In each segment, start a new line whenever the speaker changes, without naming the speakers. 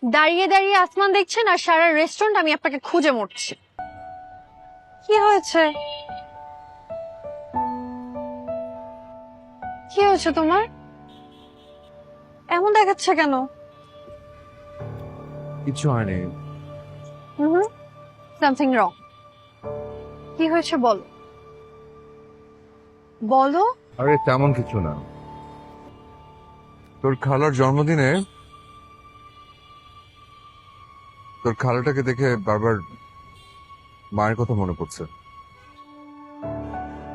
দাঁড়িয়ে দাঁড়িয়ে আসমান দেখছেন আর সারা রেস্টুরেন্ট আমি আপনাকে খুঁজে মরছি। কি হয়েছে? কি হয়েছে তোমার? এমন দেখাচ্ছে কেন?
কিছু হয়নি।
Something wrong. কি হয়েছে বলো বলো।
আরে তেমন কিছু না, তোর খালার জন্মদিনে তোর খালাটাকে দেখে বারবার মায়ের কথা মনে পড়ছে।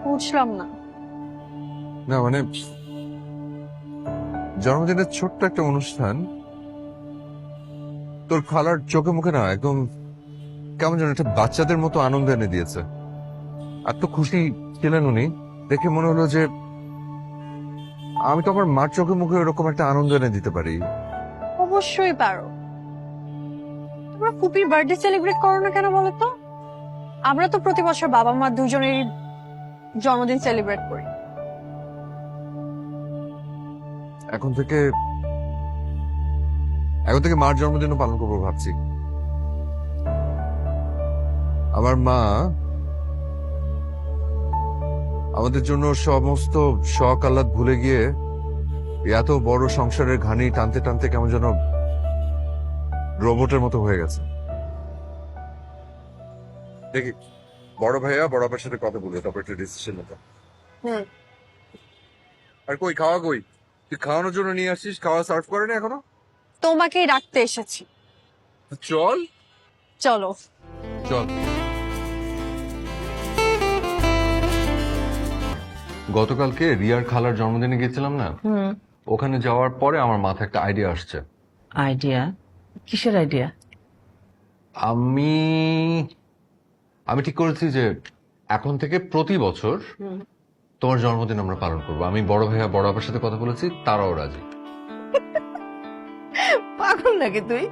বুঝলাম না।
না মানে জন্মদিনের ছোট্ট একটা অনুষ্ঠান, তোর খালার চোখে মুখে না একদম কেমন যেন একটা বাচ্চাদের মতো আনন্দ এনে দিয়েছে। আর তো খুশি ছিলেন উনি, দেখে মনে হলো যে আমি তো আমার মার চোখে মুখে এরকম একটা আনন্দ এনে দিতে পারি।
অবশ্যই পারো। তোমরা ফুপির বার্থডে সেলিব্রেট করো না কেন বলো তো? আমরা তো প্রতি বছর বাবা মা দুজনেরই জন্মদিন সেলিব্রেট করি।
এখন থেকে মার জন্মদিনও পালন করবো ভাবছি। আমার মা আমাদের জন্য সমস্ত শখ আহ্লাদ ভুলে গিয়ে এত বড় সংসারের ঘানি টানতে টানতে কেমন যেন রোবটের মতো হয়ে গেছে। দেখি বড় ভাইয়া বড় আপার সাথে কথা বলবে, তারপর একটা ডিসিশন নিতে। আর কই খাওয়া কই? তুই খাওয়ানোর জন্য নিয়ে আসছিস, খাওয়া সার্ভ করে না এখনো?
তোমাকেই রাখতে এসেছি।
চল
চলো।
চল। গতকালকে রিয়ার খালার জন্মদিনে গেছিলাম না, ওখানে যাওয়ার পরে আমার মাথায় একটা আইডিয়া আসছে।
আইডিয়া? কিসের আইডিয়া?
আমি আমি ঠিক করেছি যে এখন থেকে প্রতি বছর তোমার জন্মদিন আমরা পালন করবো। আমি বড় ভাইয়া বড় আপার সাথে কথা বলেছি, তারাও রাজি।
পাগল নাকি তুই?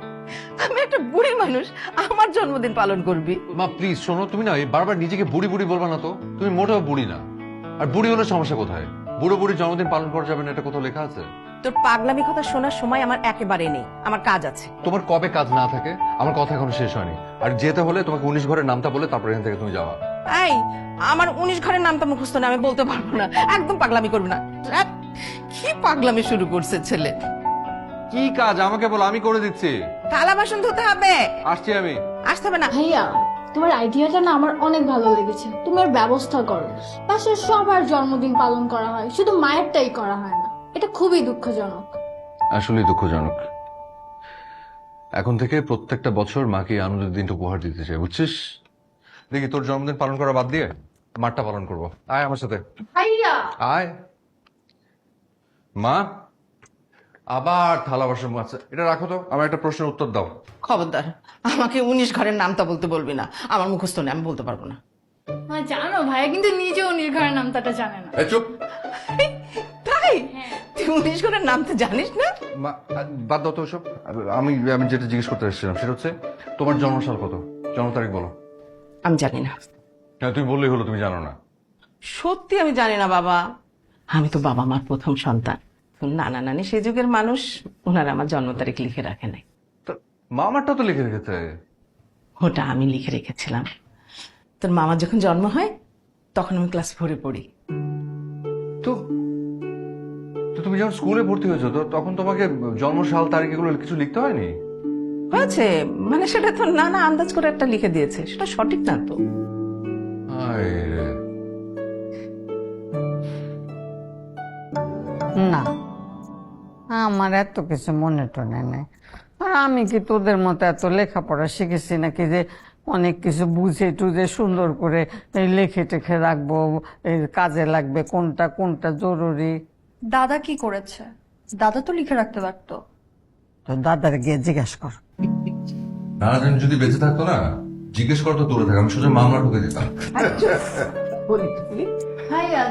আমি একটা বুড়ি মানুষ, আমার জন্মদিন পালন করবি?
মা প্লিজ শোনো, তুমি না এই বারবার নিজেকে বুড়ি বুড়ি বলবা না তো। তুমি মোটেও বুড়ি না। আর বুড়ি হলে সমস্যা কোথায়? বুড়ো বুড়ির জন্মদিন পালন করা যাবে না, এটা কোথাও লেখা আছে?
তোর পাগলামি কথা শোনার সময় আমার একেবারে নেই, আমার কাজ আছে।
তোমার কবে কাজ না থাকে? আমার কথা এখনো শেষ হয়নি। আর যেতে হলে তোমাকে 19 ঘরের নামটা বলে তারপর এখান থেকে তুমি যাওয়া।
এই, আমার 19 ঘরের নামটা মুখস্থ না, আমি বলতে পারবো না। একদম পাগলামি করবি না। ধ্যাৎ, কি পাগলামি শুরু করছে ছেলে।
কি কাজ আমাকে বলো, আমি করে দিচ্ছি।
থালা বাসন ধুতে হবে।
আসছি আমি।
আসতে হবে না।
ভাইয়া, তোমার আইডিয়াটা না আমার অনেক ভালো লেগেছে। তুমি এর ব্যবস্থা করো। বাসার সবার জন্মদিন পালন করা হয়, শুধু মায়েরটাই করা হয় না। এটা খুবই দুঃখজনক।
আসলে দুঃখজনক। এখন থেকে প্রত্যেকটা বছর মাকে এই আনন্দের দিনটা উপহার দিতে চাই, বুঝছিস? দেখি তোর জন্মদিন পালন করা বাদ দিয়ে মারটা পালন করবো। আয় আমার সাথে।
ভাইয়া,
আয়। মা, আবার থালা বাসন আছে, এটা রাখো তো। আমার একটা প্রশ্নের উত্তর দাও।
খবরদার, আমাকে 19 ঘরের নামটা বলতে বলবি না। আমার মুখস্থ নেই, আমি বলতে পারবো না।
জানো ভাইয়া কিন্তু নিজেও নির্ঘরের নামটাটা জানে না।
এই চুপ।
তাই? তুই 19 ঘরের নাম তো জানিস না?
মা, বাদ দাও তো ওসব। আমি আমি যেটা জিজ্ঞেস করতে এসেছিলাম সেটা হচ্ছে তোমার জন্মসাল কত, জন্ম তারিখ বলো।
আমি জানি না।
হ্যাঁ, তুমি বললেই হলো তুমি জানো না।
সত্যি আমি জানি না বাবা। আমি তো বাবা মার প্রথম সন্তান। নানা নানি সে যুগের মানুষ, ওনারা আমার জন্ম তারিখ লিখে রাখে নাই।
তো মামারটা তো লিখে রেখেছে।
ওটা আমি লিখে রেখেছিলাম। তোর মামার যখন জন্ম হয় তখন আমি ক্লাস 4-এ পড়ি।
তো তো তুমি যখন স্কুলে ভর্তি হয়েছো তো তখন তোমাকে জন্মসাল তারিখ এগুলো কিছু লিখতে হয়নি?
হয়েছে, মানে সেটা তো নানা আন্দাজ করে একটা লিখে দিয়েছে, সেটা সঠিক না তো।
হায় রে।
না, আমার এত কিছু মনে টনে নেই। আর আমি কি তোদের মতো এত লেখাপড়া শিখেছি নাকি যে অনেক কিছু বুঝে টুঝে সুন্দর করে এই লেখে টেখে রাখবো, এই কাজে লাগবে কোনটা কোনটা জরুরি।
দাদা কি করেছে? দাদা তো লিখে রাখতে পারতো।
তো দাদার গিয়ে জিজ্ঞেস কর।
নানাজন যদি বেঁচে থাকতো না, জিজ্ঞেস করতো দূরে থাকে, আমি সোজা মামলা ঢুকে দিতাম।
বলি
ভাইয়া